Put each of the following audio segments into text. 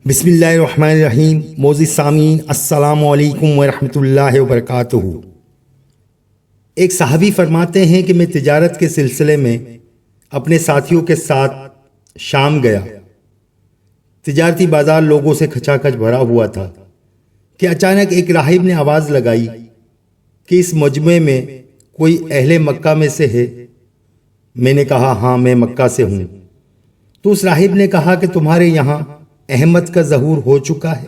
بسم اللہ الرحمن الرحیم۔ معزز سامعین، السلام علیکم ورحمۃ اللہ وبرکاتہ۔ ایک صحابی فرماتے ہیں کہ میں تجارت کے سلسلے میں اپنے ساتھیوں کے ساتھ شام گیا۔ تجارتی بازار لوگوں سے کھچا کھچ بھرا ہوا تھا کہ اچانک ایک راہب نے آواز لگائی کہ اس مجمع میں کوئی اہل مکہ میں سے ہے؟ میں نے کہا ہاں، میں مکہ سے ہوں۔ تو اس راہب نے کہا کہ تمہارے یہاں احمد کا ظہور ہو چکا ہے؟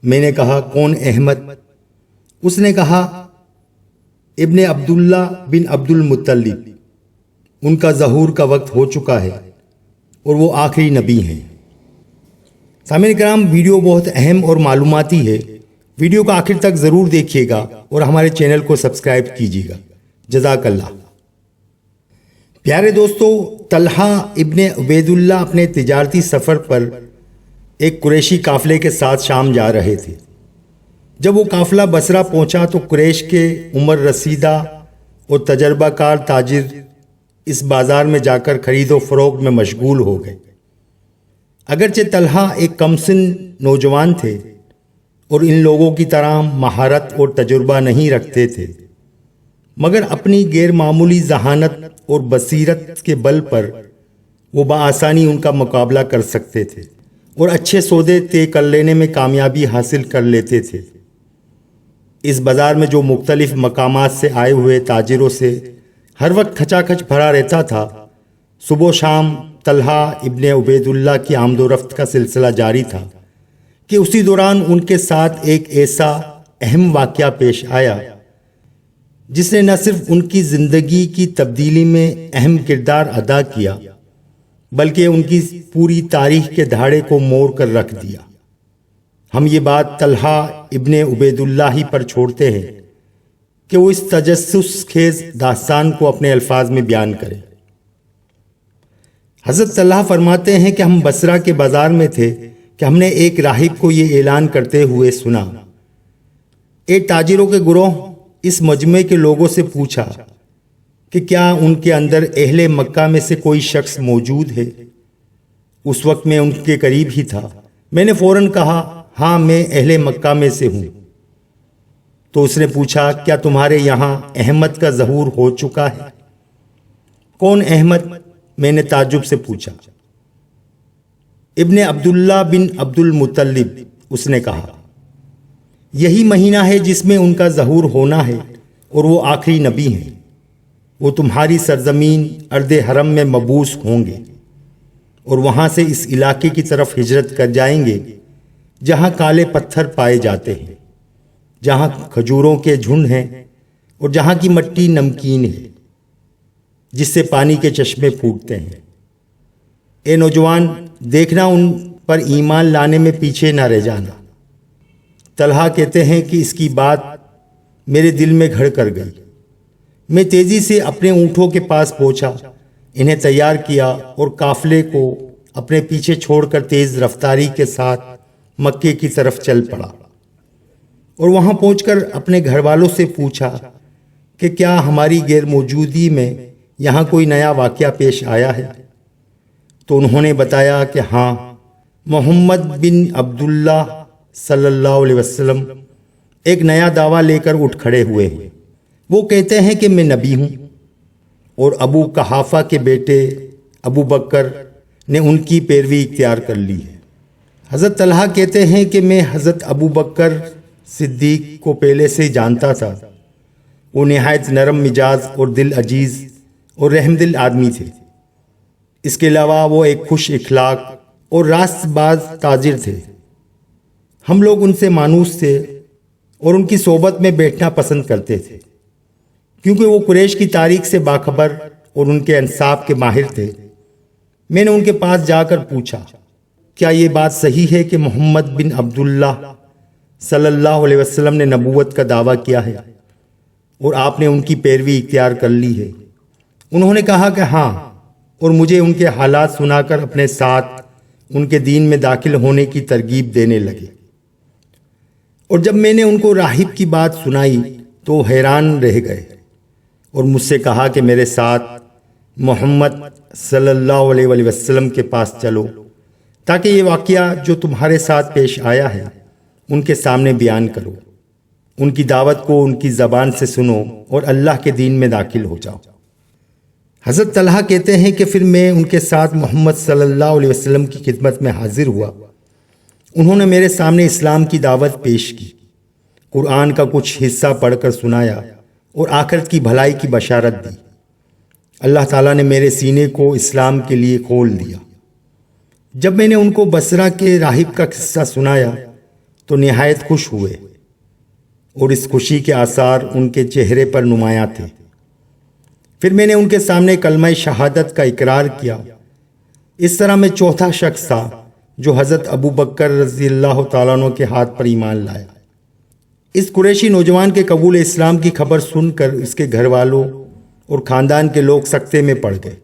میں نے کہا کون احمد؟ اس نے کہا ابن عبداللہ بن عبد المطلب، ان کا ظہور کا وقت ہو چکا ہے اور وہ آخری نبی ہیں۔ سامعین کرام، ویڈیو بہت اہم اور معلوماتی ہے، ویڈیو کو آخر تک ضرور دیکھیے گا اور ہمارے چینل کو سبسکرائب کیجیے گا۔ جزاک اللہ۔ پیارے دوستو، طلحہ ابن عبید اللہ اپنے تجارتی سفر پر ایک قریشی قافلے کے ساتھ شام جا رہے تھے۔ جب وہ قافلہ بصرہ پہنچا تو قریش کے عمر رسیدہ اور تجربہ کار تاجر اس بازار میں جا کر خرید و فروخت میں مشغول ہو گئے۔ اگرچہ طلحہ ایک کمسن نوجوان تھے اور ان لوگوں کی طرح مہارت اور تجربہ نہیں رکھتے تھے، مگر اپنی غیر معمولی ذہانت اور بصیرت کے بل پر وہ بآسانی ان کا مقابلہ کر سکتے تھے اور اچھے سودے طے کر لینے میں کامیابی حاصل کر لیتے تھے۔ اس بازار میں جو مختلف مقامات سے آئے ہوئے تاجروں سے ہر وقت کھچا کھچ بھرا رہتا تھا، صبح و شام طلحہ ابن عبید اللہ کی آمد و رفت کا سلسلہ جاری تھا کہ اسی دوران ان کے ساتھ ایک ایسا اہم واقعہ پیش آیا جس نے نہ صرف ان کی زندگی کی تبدیلی میں اہم کردار ادا کیا بلکہ ان کی پوری تاریخ کے دھاڑے کو موڑ کر رکھ دیا۔ ہم یہ بات طلحہ ابن عبید اللہ ہی پر چھوڑتے ہیں کہ وہ اس تجسس خیز داستان کو اپنے الفاظ میں بیان کرے۔ حضرت طلحہ فرماتے ہیں کہ ہم بصرہ کے بازار میں تھے کہ ہم نے ایک راہب کو یہ اعلان کرتے ہوئے سنا۔ ایک تاجروں کے گروہ اس مجمع کے لوگوں سے پوچھا کہ کیا ان کے اندر اہل مکہ میں سے کوئی شخص موجود ہے؟ اس وقت میں ان کے قریب ہی تھا۔ میں نے فوراً کہا ہاں، میں اہل مکہ میں سے ہوں۔ تو اس نے پوچھا کیا تمہارے یہاں احمد کا ظہور ہو چکا ہے؟ کون احمد؟ میں نے تعجب سے پوچھا۔ ابن عبداللہ بن عبد المطلب، اس نے کہا۔ یہی مہینہ ہے جس میں ان کا ظہور ہونا ہے اور وہ آخری نبی ہیں۔ وہ تمہاری سرزمین ارض حرم میں مبعوث ہوں گے اور وہاں سے اس علاقے کی طرف ہجرت کر جائیں گے جہاں کالے پتھر پائے جاتے ہیں، جہاں کھجوروں کے جھنڈ ہیں اور جہاں کی مٹی نمکین ہے جس سے پانی کے چشمے پھوٹتے ہیں۔ اے نوجوان، دیکھنا ان پر ایمان لانے میں پیچھے نہ رہ جانا۔ طلحہ کہتے ہیں کہ اس کی بات میرے دل میں گھر کر گئی۔ میں تیزی سے اپنے اونٹوں کے پاس پہنچا، انہیں تیار کیا اور قافلے کو اپنے پیچھے چھوڑ کر تیز رفتاری کے ساتھ مکے کی طرف چل پڑا اور وہاں پہنچ کر اپنے گھر والوں سے پوچھا کہ کیا ہماری غیر موجودگی میں یہاں کوئی نیا واقعہ پیش آیا ہے؟ تو انہوں نے بتایا کہ ہاں، محمد بن عبداللہ صلی اللہ علیہ وسلم ایک نیا دعویٰ لے کر اٹھ کھڑے ہوئے ہیں۔ وہ کہتے ہیں کہ میں نبی ہوں اور ابو قحافہ کے بیٹے ابو بکر نے ان کی پیروی اختیار کر لی ہے۔ حضرت طلحہ کہتے ہیں کہ میں حضرت ابو بکر صدیق کو پہلے سے جانتا تھا۔ وہ نہایت نرم مزاج اور دل عزیز اور رحم دل آدمی تھے۔ اس کے علاوہ وہ ایک خوش اخلاق اور راست باز تاجر تھے۔ ہم لوگ ان سے مانوس تھے اور ان کی صحبت میں بیٹھنا پسند کرتے تھے کیونکہ وہ قریش کی تاریخ سے باخبر اور ان کے انصاف کے ماہر تھے۔ میں نے ان کے پاس جا کر پوچھا کیا یہ بات صحیح ہے کہ محمد بن عبداللہ صلی اللہ علیہ وسلم نے نبوت کا دعویٰ کیا ہے اور آپ نے ان کی پیروی اختیار کر لی ہے؟ انہوں نے کہا کہ ہاں، اور مجھے ان کے حالات سنا کر اپنے ساتھ ان کے دین میں داخل ہونے کی ترغیب دینے لگے۔ اور جب میں نے ان کو راہب کی بات سنائی تو وہ حیران رہ گئے اور مجھ سے کہا کہ میرے ساتھ محمد صلی اللہ علیہ وسلم کے پاس چلو، تاکہ یہ واقعہ جو تمہارے ساتھ پیش آیا ہے ان کے سامنے بیان کرو، ان کی دعوت کو ان کی زبان سے سنو اور اللہ کے دین میں داخل ہو جاؤ۔ حضرت طلحہ کہتے ہیں کہ پھر میں ان کے ساتھ محمد صلی اللہ علیہ وسلم کی خدمت میں حاضر ہوا۔ انہوں نے میرے سامنے اسلام کی دعوت پیش کی، قرآن کا کچھ حصہ پڑھ کر سنایا اور آخرت کی بھلائی کی بشارت دی۔ اللہ تعالیٰ نے میرے سینے کو اسلام کے لیے کھول دیا۔ جب میں نے ان کو بصرہ کے راہب کا قصہ سنایا تو نہایت خوش ہوئے، اور اس خوشی کے آثار ان کے چہرے پر نمایاں تھے۔ پھر میں نے ان کے سامنے کلمہ شہادت کا اقرار کیا۔ اس طرح میں چوتھا شخص تھا جو حضرت ابو بکر رضی اللہ تعالیٰ عنہ کے ہاتھ پر ایمان لایا۔ اس قریشی نوجوان کے قبول اسلام کی خبر سن کر اس کے گھر والوں اور خاندان کے لوگ سکتے میں پڑ گئے،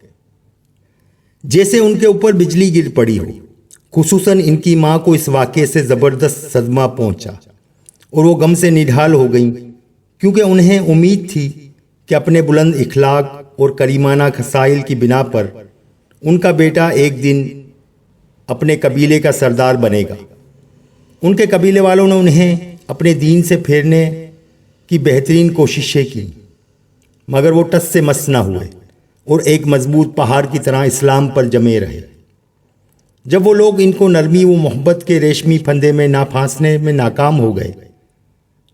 جیسے ان کے اوپر بجلی گر پڑی ہو۔ خصوصاً ان کی ماں کو اس واقعے سے زبردست صدمہ پہنچا اور وہ غم سے نڈھال ہو گئیں، کیونکہ انہیں امید تھی کہ اپنے بلند اخلاق اور کریمانہ خصائل کی بنا پر ان کا بیٹا ایک دن اپنے قبیلے کا سردار بنے گا۔ ان کے قبیلے والوں نے انہیں اپنے دین سے پھیرنے کی بہترین کوششیں کی، مگر وہ ٹس سے مس نہ ہوئے اور ایک مضبوط پہاڑ کی طرح اسلام پر جمے رہے۔ جب وہ لوگ ان کو نرمی و محبت کے ریشمی پھندے میں نہ پھانسنے میں ناکام ہو گئے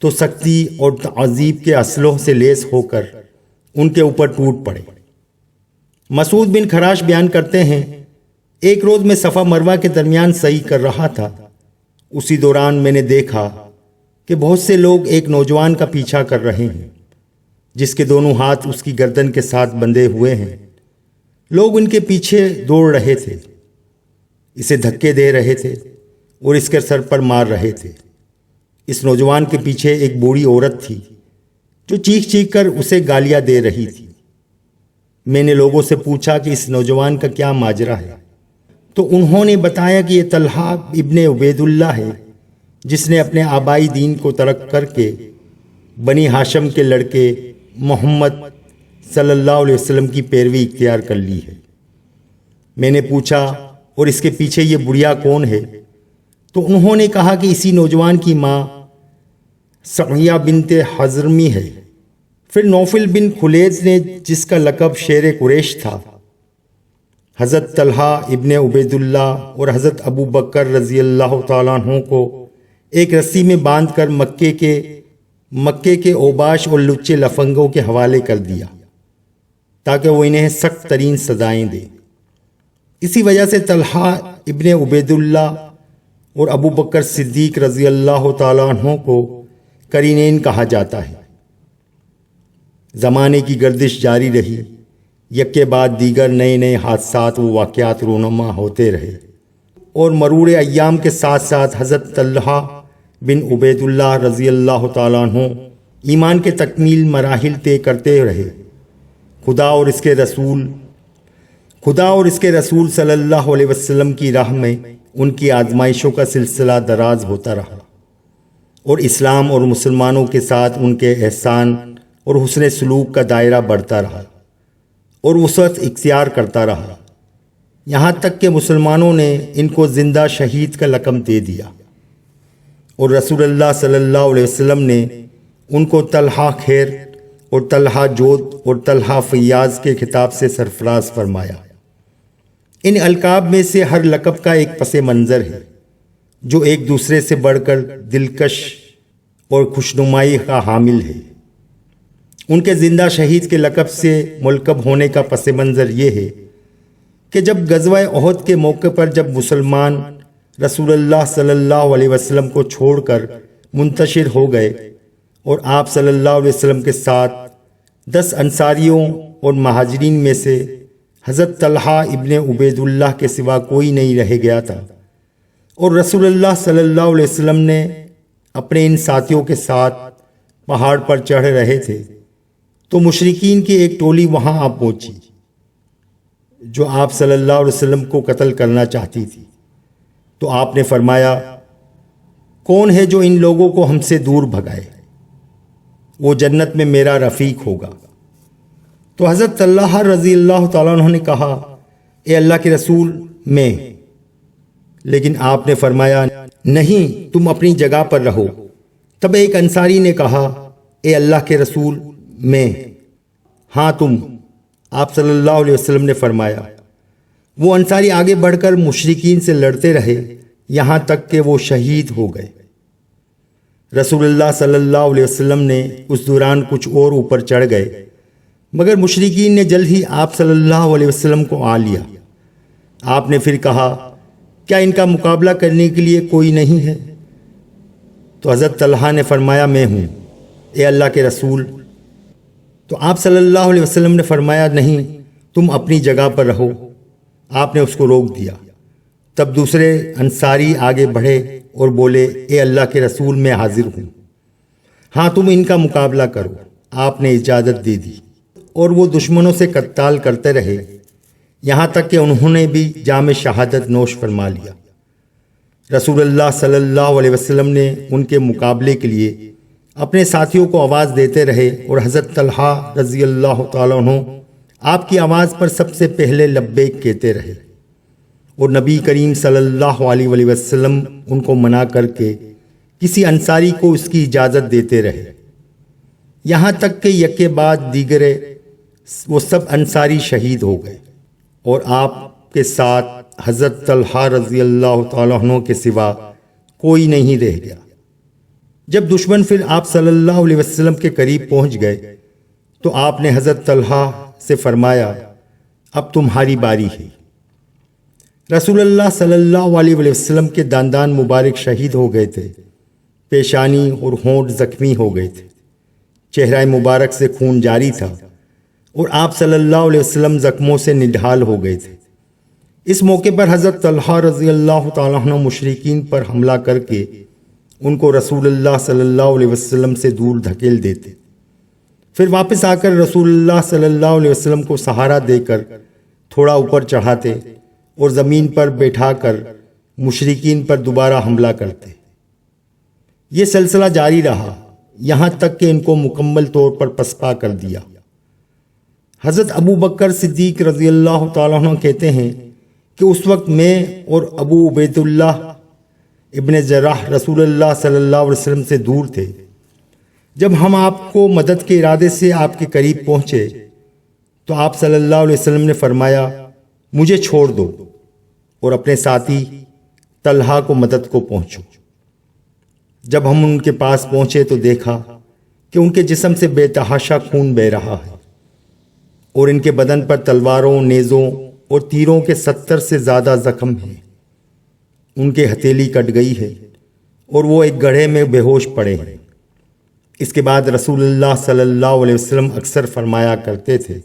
تو سختی اور تعذیب کے اسلحوں سے لیس ہو کر ان کے اوپر ٹوٹ پڑے۔ مسعود بن خراش بیان کرتے ہیں، ایک روز میں صفا مروہ کے درمیان سعی کر رہا تھا۔ اسی دوران میں نے دیکھا کہ بہت سے لوگ ایک نوجوان کا پیچھا کر رہے ہیں جس کے دونوں ہاتھ اس کی گردن کے ساتھ بندھے ہوئے ہیں۔ لوگ ان کے پیچھے دوڑ رہے تھے، اسے دھکے دے رہے تھے اور اس کے سر پر مار رہے تھے۔ اس نوجوان کے پیچھے ایک بوڑھی عورت تھی جو چیخ چیخ کر اسے گالیاں دے رہی تھی۔ میں نے لوگوں سے پوچھا کہ اس نوجوان کا کیا ماجرا ہے، تو انہوں نے بتایا کہ یہ طلحہ ابن عبید اللہ ہے، جس نے اپنے آبائی دین کو ترک کر کے بنی ہاشم کے لڑکے محمد صلی اللہ علیہ وسلم کی پیروی اختیار کر لی ہے۔ میں نے پوچھا، اور اس کے پیچھے یہ بڑھیا کون ہے؟ تو انہوں نے کہا کہ اسی نوجوان کی ماں سعیہ بنت حضرمی ہے۔ پھر نوفل بن خلید نے، جس کا لقب شیر قریش تھا، حضرت طلحہ ابن عبید اللہ اور حضرت ابو بکر رضی اللہ تعالیٰ عنہ کو ایک رسی میں باندھ کر مکے کے اوباش اور لچے لفنگوں کے حوالے کر دیا تاکہ وہ انہیں سخت ترین سزائیں دے۔ اسی وجہ سے طلحہ ابن عبید اللہ اور ابو بکر صدیق رضی اللہ تعالیٰ عنہ کو قرینین کہا جاتا ہے۔ زمانے کی گردش جاری رہی، یک کے بعد دیگر نئے نئے حادثات و واقعات رونما ہوتے رہے، اور مرور ایام کے ساتھ ساتھ حضرت طلحہ بن عبید اللہ رضی اللہ تعالیٰ عنہ ایمان کے تکمیل مراحل طے کرتے رہے۔ خدا اور اس کے رسول صلی اللہ علیہ وسلم کی راہ میں ان کی آزمائشوں کا سلسلہ دراز ہوتا رہا، اور اسلام اور مسلمانوں کے ساتھ ان کے احسان اور حسن سلوک کا دائرہ بڑھتا رہا اور وسعت اختیار کرتا رہا، یہاں تک کہ مسلمانوں نے ان کو زندہ شہید کا لقب دے دیا، اور رسول اللہ صلی اللہ علیہ وسلم نے ان کو طلحہ خیر اور طلحہ جود اور طلحہ فیاض کے خطاب سے سرفراز فرمایا۔ ان القاب میں سے ہر لقب کا ایک پس منظر ہے جو ایک دوسرے سے بڑھ کر دلکش اور خوشنمائی کا حامل ہے۔ ان کے زندہ شہید کے لقب سے ملقب ہونے کا پس منظر یہ ہے کہ جب غزوہ احد کے موقع پر جب مسلمان رسول اللہ صلی اللہ علیہ وسلم کو چھوڑ کر منتشر ہو گئے اور آپ صلی اللہ علیہ وسلم کے ساتھ 10 انصاریوں اور مہاجرین میں سے حضرت طلحہ ابن عبید اللہ کے سوا کوئی نہیں رہ گیا تھا، اور رسول اللہ صلی اللہ علیہ وسلم نے اپنے ان ساتھیوں کے ساتھ پہاڑ پر چڑھ رہے تھے، تو مشرکین کی ایک ٹولی وہاں آ پہنچی جو آپ صلی اللہ علیہ وسلم کو قتل کرنا چاہتی تھی۔ تو آپ نے فرمایا، کون ہے جو ان لوگوں کو ہم سے دور بھگائے؟ وہ جنت میں میرا رفیق ہوگا۔ تو حضرت طلحہ رضی اللہ تعالیٰ عنہ نے کہا، اے اللہ کے رسول، میں لیکن آپ نے فرمایا نہیں، تم اپنی جگہ پر رہو۔ تب ایک انصاری نے کہا اے اللہ کے رسول، میں۔ ہاں تم۔ آپ صلی اللہ علیہ وسلم نے فرمایا۔ وہ انصاری آگے بڑھ کر مشرکین سے لڑتے رہے یہاں تک کہ وہ شہید ہو گئے۔ رسول اللہ صلی اللہ علیہ وسلم نے اس دوران کچھ اور اوپر چڑھ گئے، مگر مشرکین نے جلد ہی آپ صلی اللہ علیہ وسلم کو آ لیا۔ آپ نے پھر کہا کیا ان کا مقابلہ کرنے کے لیے کوئی نہیں ہے؟ تو حضرت طلحہ نے فرمایا میں ہوں اے اللہ کے رسول۔ تو آپ صلی اللہ علیہ وسلم نے فرمایا نہیں، تم اپنی جگہ پر رہو۔ آپ نے اس کو روک دیا۔ تب دوسرے انصاری آگے بڑھے اور بولے اے اللہ کے رسول، میں حاضر ہوں۔ ہاں تم ان کا مقابلہ کرو۔ آپ نے اجازت دے دی اور وہ دشمنوں سے قتال کرتے رہے یہاں تک کہ انہوں نے بھی جام شہادت نوش فرما لیا۔ رسول اللہ صلی اللہ علیہ وسلم نے ان کے مقابلے کے لیے اپنے ساتھیوں کو آواز دیتے رہے اور حضرت طلحہ رضی اللہ تعالیٰ عنہ آپ کی آواز پر سب سے پہلے لبیک کہتے رہے، اور نبی کریم صلی اللہ علیہ وسلم ان کو منع کر کے کسی انصاری کو اس کی اجازت دیتے رہے، یہاں تک کہ یکے بعد دیگرے وہ سب انصاری شہید ہو گئے، اور آپ کے ساتھ حضرت طلحہ رضی اللہ تعالیٰ عنہ کے سوا کوئی نہیں رہ گیا۔ جب دشمن پھر آپ صلی اللہ علیہ وسلم کے قریب پہنچ گئے تو آپ نے حضرت طلحہ سے فرمایا اب تمہاری باری ہے۔ رسول اللہ صلی اللہ علیہ وسلم کے دندان مبارک شہید ہو گئے تھے، پیشانی اور ہونٹ زخمی ہو گئے تھے، چہرہ مبارک سے خون جاری تھا، اور آپ صلی اللہ علیہ وسلم زخموں سے نڈھال ہو گئے تھے۔ اس موقع پر حضرت طلحہ رضی اللہ تعالیٰ عنہ مشرکین پر حملہ کر کے ان کو رسول اللہ صلی اللہ علیہ وسلم سے دور دھکیل دیتے، پھر واپس آ کر رسول اللہ صلی اللہ علیہ وسلم کو سہارا دے کر تھوڑا اوپر چڑھاتے اور زمین پر بیٹھا کر مشرکین پر دوبارہ حملہ کرتے۔ یہ سلسلہ جاری رہا یہاں تک کہ ان کو مکمل طور پر پسپا کر دیا۔ حضرت ابو بکر صدیق رضی اللہ تعالیٰ عنہ کہتے ہیں کہ اس وقت میں اور ابو عبید اللہ ابن جراح رسول اللہ صلی اللہ علیہ وسلم سے دور تھے۔ جب ہم آپ کو مدد کے ارادے سے آپ کے قریب پہنچے تو آپ صلی اللہ علیہ وسلم نے فرمایا مجھے چھوڑ دو اور اپنے ساتھی طلحہ کو مدد کو پہنچو۔ جب ہم ان کے پاس پہنچے تو دیکھا کہ ان کے جسم سے بے تحاشا خون بہہ رہا ہے، اور ان کے بدن پر تلواروں، نیزوں اور تیروں کے 70 سے زیادہ زخم ہیں۔ ان کے ہتھیلی کٹ گئی ہے اور وہ ایک گڑھے میں بے ہوش پڑے ہیں۔ اس کے بعد رسول اللہ صلی اللہ علیہ وسلم اکثر فرمایا کرتے تھے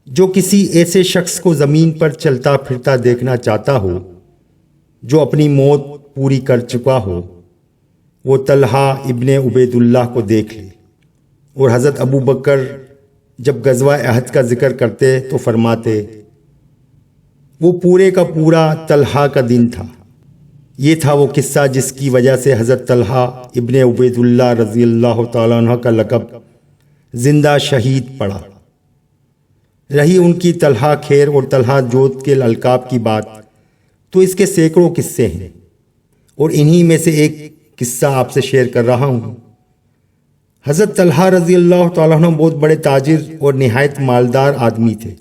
جو کسی ایسے شخص کو زمین پر چلتا پھرتا دیکھنا چاہتا ہو جو اپنی موت پوری کر چکا ہو، وہ طلحہ ابن عبید اللہ کو دیکھ لے۔ اور حضرت ابو بکر جب غزوہ احد کا ذکر کرتے تو فرماتے وہ پورے کا پورا طلحہ کا دن تھا۔ یہ تھا وہ قصہ جس کی وجہ سے حضرت طلحہ ابن عبید اللہ رضی اللہ تعالیٰ عنہ کا لقب زندہ شہید پڑا۔ رہی ان کی طلحہ خیر اور طلحہ جود کے القاب کی بات تو اس کے سینکڑوں قصے ہیں، اور انہی میں سے ایک قصہ آپ سے شیئر کر رہا ہوں۔ حضرت طلحہ رضی اللہ تعالیٰ عنہ بہت بڑے تاجر اور نہایت مالدار آدمی تھے۔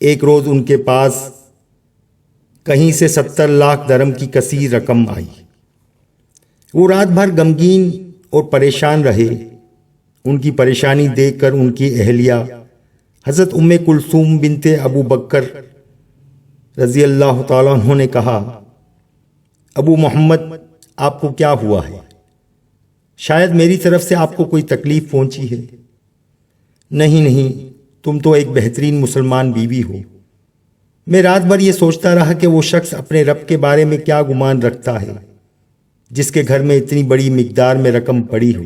ایک روز ان کے پاس کہیں سے 70 لاکھ درم کی کثیر رقم آئی۔ وہ رات بھر غمگین اور پریشان رہے۔ ان کی پریشانی دیکھ کر ان کی اہلیہ حضرت ام کلثوم بنت ابو بکر رضی اللہ تعالیٰ عنہ نے کہا ابو محمد آپ کو کیا ہوا ہے؟ شاید میری طرف سے آپ کو کوئی تکلیف پہنچی ہے۔ نہیں، تم تو ایک بہترین مسلمان بیوی ہو۔ میں رات بھر یہ سوچتا رہا کہ وہ شخص اپنے رب کے بارے میں کیا گمان رکھتا ہے جس کے گھر میں اتنی بڑی مقدار میں رقم پڑی ہو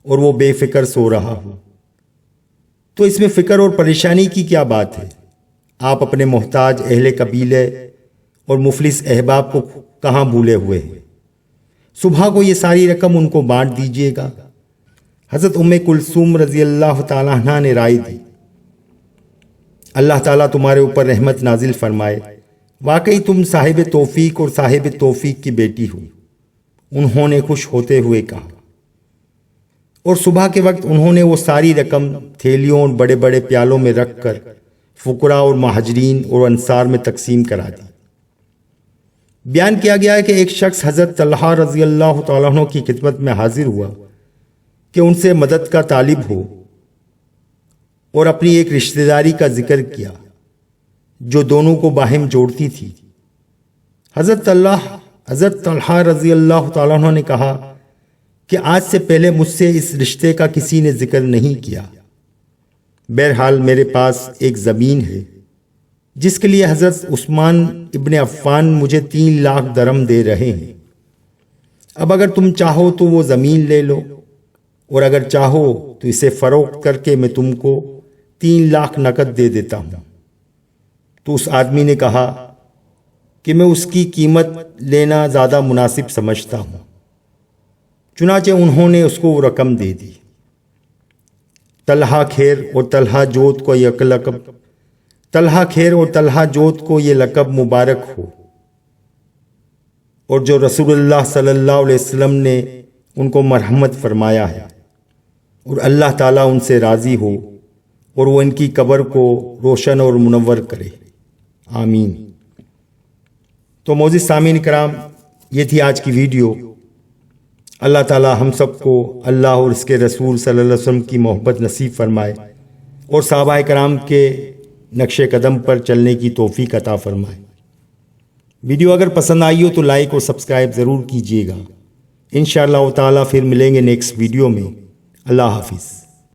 اور وہ بے فکر سو رہا ہو۔ تو اس میں فکر اور پریشانی کی کیا بات ہے؟ آپ اپنے محتاج اہل قبیلے اور مفلس احباب کو کہاں بھولے ہوئے ہیں؟ صبح کو یہ ساری رقم ان کو بانٹ دیجیے گا۔ حضرت ام کلثوم رضی اللہ تعالیٰ عنہ نے رائے دی، اللہ تعالیٰ تمہارے اوپر رحمت نازل فرمائے، واقعی تم صاحب توفیق اور صاحب توفیق کی بیٹی ہو، انہوں نے خوش ہوتے ہوئے کہا۔ اور صبح کے وقت انہوں نے وہ ساری رقم تھیلیوں اور بڑے بڑے پیالوں میں رکھ کر فقراء اور مہاجرین اور انصار میں تقسیم کرا دی۔ بیان کیا گیا ہے کہ ایک شخص حضرت طلحہ رضی اللہ تعالیٰ عنہ کی خدمت میں حاضر ہوا کہ ان سے مدد کا طالب ہو، اور اپنی ایک رشتہ داری کا ذکر کیا جو دونوں کو باہم جوڑتی تھی۔ حضرت طلحہ رضی اللہ تعالیٰ عنہ نے کہا کہ آج سے پہلے مجھ سے اس رشتے کا کسی نے ذکر نہیں کیا۔ بہرحال میرے پاس ایک زمین ہے جس کے لیے حضرت عثمان ابن عفان مجھے 3 لاکھ درہم دے رہے ہیں۔ اب اگر تم چاہو تو وہ زمین لے لو، اور اگر چاہو تو اسے فروخت کر کے میں تم کو 3 لاکھ نقد دے دیتا ہوں۔ تو اس آدمی نے کہا کہ میں اس کی قیمت لینا زیادہ مناسب سمجھتا ہوں۔ چنانچہ انہوں نے اس کو وہ رقم دے دی۔ طلحہ خیر اور طلحہ جوت کو یہ لقب مبارک ہو، اور جو رسول اللہ صلی اللہ علیہ وسلم نے ان کو مرحمت فرمایا ہے، اور اللہ تعالیٰ ان سے راضی ہو اور وہ ان کی قبر کو روشن اور منور کرے، آمین۔ تو معزز سامعین کرام، یہ تھی آج کی ویڈیو۔ اللہ تعالیٰ ہم سب کو اللہ اور اس کے رسول صلی اللہ علیہ وسلم کی محبت نصیب فرمائے، اور صحابہ کرام کے نقش قدم پر چلنے کی توفیق عطا فرمائے۔ ویڈیو اگر پسند آئی ہو تو لائک اور سبسکرائب ضرور کیجیے گا۔ انشاءاللہ تعالیٰ پھر ملیں گے نیکسٹ ویڈیو میں۔ اللہ حافظ۔